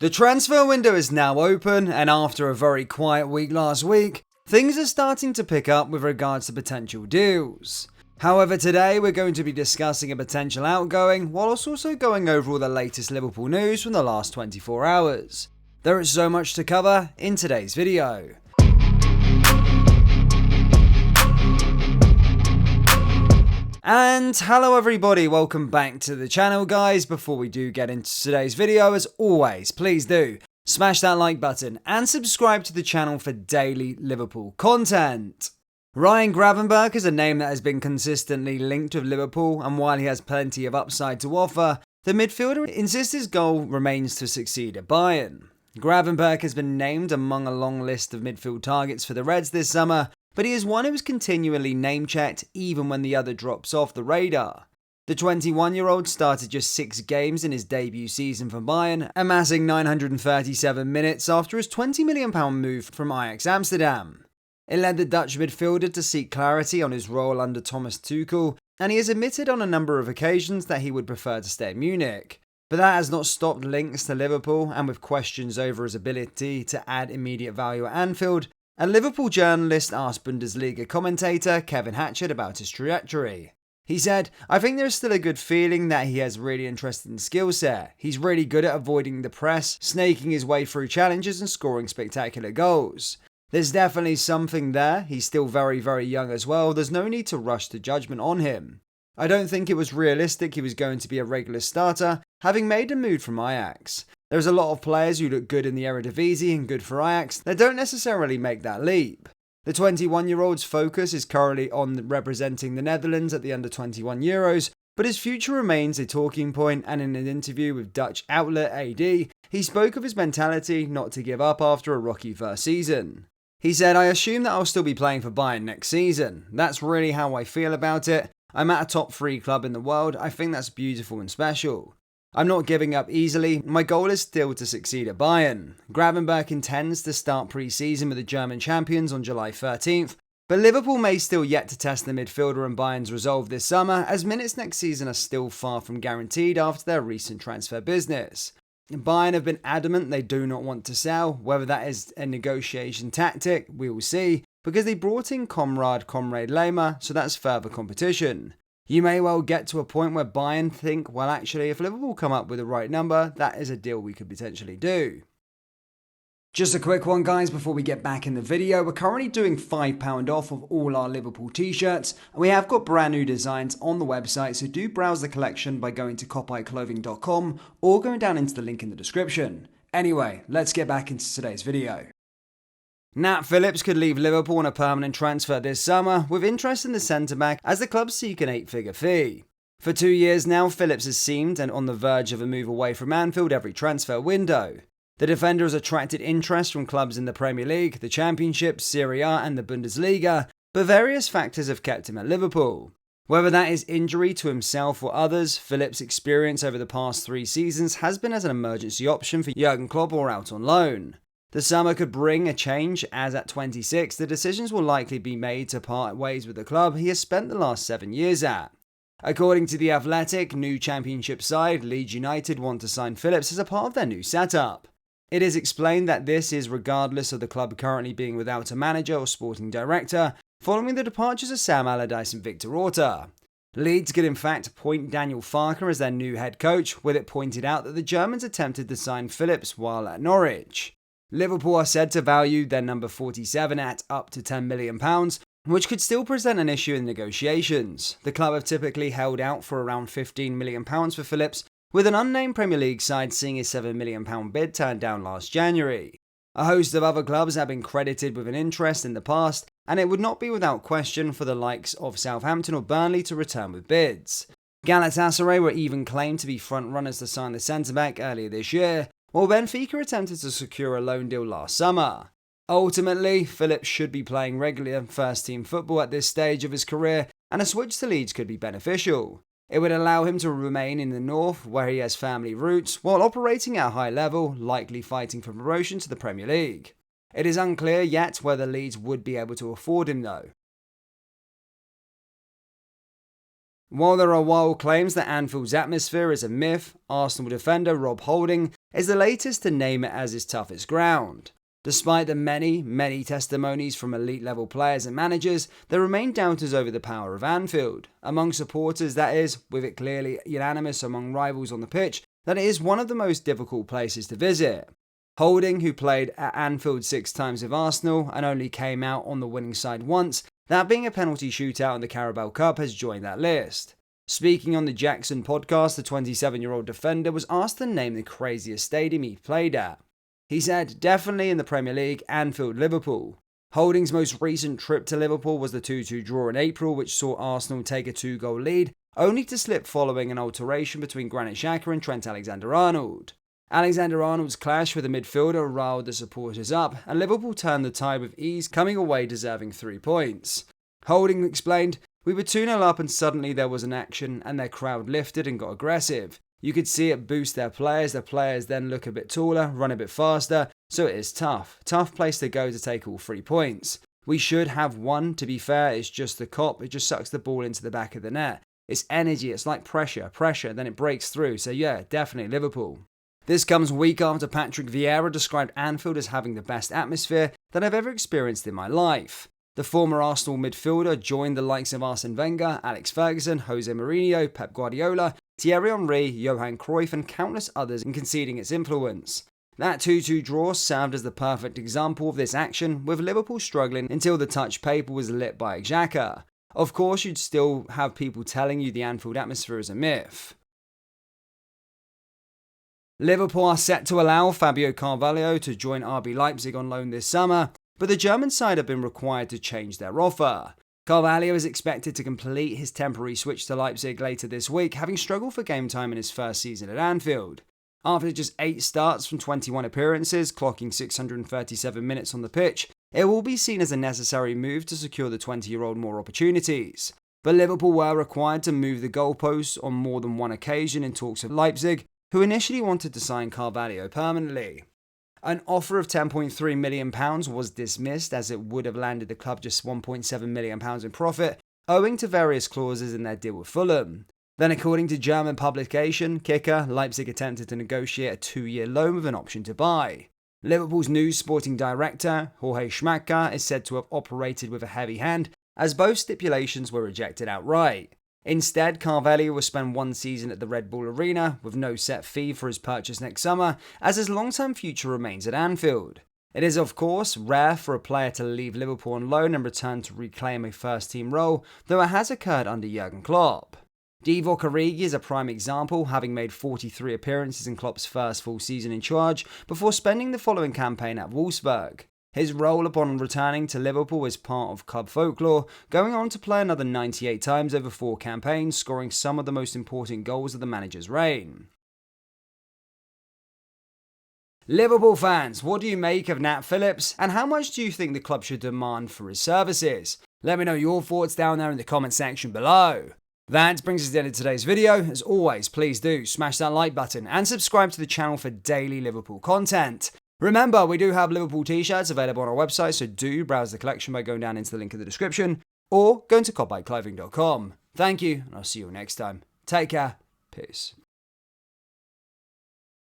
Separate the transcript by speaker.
Speaker 1: The transfer window is now open, and after a very quiet week last week, things are starting to pick up with regards to potential deals. However, today we're going to be discussing a potential outgoing, whilst also going over all the latest Liverpool news from the last 24 hours. There is so much to cover in today's video. And hello everybody, welcome back to the channel guys. Before we do get into today's video, as always, please do smash that like button and subscribe to the channel for daily Liverpool content. Ryan Gravenberch is a name that has been consistently linked with Liverpool, and while he has plenty of upside to offer, the midfielder insists his goal remains to succeed at Bayern. Gravenberch has been named among a long list of midfield targets for the Reds this summer, but he is one who is continually name-checked even when the other drops off the radar. The 21-year-old started just 6 games in his debut season for Bayern, amassing 937 minutes after his £20 million move from Ajax Amsterdam. It led the Dutch midfielder to seek clarity on his role under Thomas Tuchel, and he has admitted on a number of occasions that he would prefer to stay in Munich. But that has not stopped links to Liverpool, and with questions over his ability to add immediate value at Anfield, a Liverpool journalist asked Bundesliga commentator Kevin Hatchett about his trajectory. He said, "I think there's still a good feeling that he has really interesting skill set. He's really good at avoiding the press, snaking his way through challenges and scoring spectacular goals. There's definitely something there. He's still very, very young as well. There's no need to rush to judgment on him. I don't think it was realistic he was going to be a regular starter, having made a move from Ajax. There's a lot of players who look good in the Eredivisie and good for Ajax that don't necessarily make that leap. The 21-year-old's focus is currently on representing the Netherlands at the Under-21 Euros, but his future remains a talking point, and in an interview with Dutch outlet AD, he spoke of his mentality not to give up after a rocky first season. He said, "I assume that I'll still be playing for Bayern next season. That's really how I feel about it. I'm at a top 3 club in the world. I think that's beautiful and special. I'm not giving up easily. My goal is still to succeed at Bayern." Gravenberch intends to start pre-season with the German champions on July 13th, but Liverpool may still yet to test the midfielder and Bayern's resolve this summer, as minutes next season are still far from guaranteed after their recent transfer business. Bayern have been adamant they do not want to sell. Whether that is a negotiation tactic, we will see, because they brought in Comrade Lema, so that's further competition. You may well get to a point where Bayern think, well actually, if Liverpool come up with the right number, that is a deal we could potentially do. Just a quick one guys before we get back in the video, we're currently doing £5 off of all our Liverpool t-shirts, and we have got brand new designs on the website, so do browse the collection by going to copyclothing.com or going down into the link in the description. Anyway, let's get back into today's video. Nat Phillips could leave Liverpool on a permanent transfer this summer, with interest in the centre-back as the club seek an 8-figure fee. For 2 years now, Phillips has seemed and on the verge of a move away from Anfield every transfer window. The defender has attracted interest from clubs in the Premier League, the Championship, Serie A and the Bundesliga, but various factors have kept him at Liverpool. Whether that is injury to himself or others, Phillips' experience over the past 3 seasons has been as an emergency option for Jurgen Klopp or out on loan. The summer could bring a change, as at 26, the decisions will likely be made to part ways with the club he has spent the last 7 years at. According to The Athletic, new Championship side Leeds United want to sign Phillips as a part of their new setup. It is explained that this is regardless of the club currently being without a manager or sporting director, following the departures of Sam Allardyce and Victor Orta. Leeds could in fact appoint Daniel Farke as their new head coach, with it pointed out that the Germans attempted to sign Phillips while at Norwich. Liverpool are said to value their number 47 at up to £10 million, which could still present an issue in negotiations. The club have typically held out for around £15 million for Phillips, with an unnamed Premier League side seeing a £7 million bid turned down last January. A host of other clubs have been credited with an interest in the past, and it would not be without question for the likes of Southampton or Burnley to return with bids. Galatasaray were even claimed to be front-runners to sign the centre-back earlier this year, while Benfica attempted to secure a loan deal last summer. Ultimately, Phillips should be playing regular first-team football at this stage of his career, and a switch to Leeds could be beneficial. It would allow him to remain in the north, where he has family roots, while operating at a high level, likely fighting for promotion to the Premier League. It is unclear yet whether Leeds would be able to afford him though. While there are wild claims that Anfield's atmosphere is a myth, Arsenal defender Rob Holding is the latest to name it as his toughest ground. Despite the many testimonies from elite level players and managers, there remain doubters over the power of Anfield. Among supporters, that is, with it clearly unanimous among rivals on the pitch, that it is one of the most difficult places to visit. Holding, who played at Anfield 6 times with Arsenal and only came out on the winning side once, that being a penalty shootout in the Carabao Cup, has joined that list. Speaking on the Jackson podcast, the 27-year-old defender was asked to name the craziest stadium he played at. He said, definitely in the Premier League, Anfield, Liverpool. Holding's most recent trip to Liverpool was the 2-2 draw in April, which saw Arsenal take a 2-goal lead, only to slip following an alteration between Granit Xhaka and Trent Alexander-Arnold. Alexander-Arnold's clash with the midfielder riled the supporters up, and Liverpool turned the tide with ease, coming away deserving 3 points. Holding explained, "We were 2-0 up and suddenly there was an action and their crowd lifted and got aggressive. You could see it boost their players then look a bit taller, run a bit faster, so it is tough. Tough place to go to take all 3 points. We should have won, to be fair, it's just the cop, it just sucks the ball into the back of the net. It's energy, it's like pressure, then it breaks through, so yeah, definitely Liverpool." This comes a week after Patrick Vieira described Anfield as having the best atmosphere that I've ever experienced in my life. The former Arsenal midfielder joined the likes of Arsene Wenger, Alex Ferguson, Jose Mourinho, Pep Guardiola, Thierry Henry, Johan Cruyff and countless others in conceding its influence. That 2-2 draw served as the perfect example of this action, with Liverpool struggling until the touch paper was lit by Xhaka. Of course, you'd still have people telling you the Anfield atmosphere is a myth. Liverpool are set to allow Fabio Carvalho to join RB Leipzig on loan this summer, but the German side have been required to change their offer. Carvalho is expected to complete his temporary switch to Leipzig later this week, having struggled for game time in his first season at Anfield. After just 8 starts from 21 appearances, clocking 637 minutes on the pitch, it will be seen as a necessary move to secure the 20-year-old more opportunities. But Liverpool were required to move the goalposts on more than one occasion in talks with Leipzig, who initially wanted to sign Carvalho permanently. An offer of £10.3 million was dismissed, as it would have landed the club just £1.7 million in profit, owing to various clauses in their deal with Fulham. Then, according to German publication Kicker, Leipzig attempted to negotiate a 2-year loan with an option to buy. Liverpool's new sporting director, Jorge Schmadtke, is said to have operated with a heavy hand, as both stipulations were rejected outright. Instead, Carvalho will spend 1 season at the Red Bull Arena, with no set fee for his purchase next summer, as his long-term future remains at Anfield. It is, of course, rare for a player to leave Liverpool on loan and return to reclaim a first-team role, though it has occurred under Jurgen Klopp. Divock Origi is a prime example, having made 43 appearances in Klopp's first full season in charge, before spending the following campaign at Wolfsburg. His role upon returning to Liverpool is part of club folklore, going on to play another 98 times over 4 campaigns, scoring some of the most important goals of the manager's reign. Liverpool fans, what do you make of Nat Phillips, and how much do you think the club should demand for his services? Let me know your thoughts down there in the comment section below. That brings us to the end of today's video. As always, please do smash that like button and subscribe to the channel for daily Liverpool content. Remember, we do have Liverpool t-shirts available on our website, so do browse the collection by going down into the link in the description or going to copbikeclothing.com. Thank you, and I'll see you next time. Take care. Peace.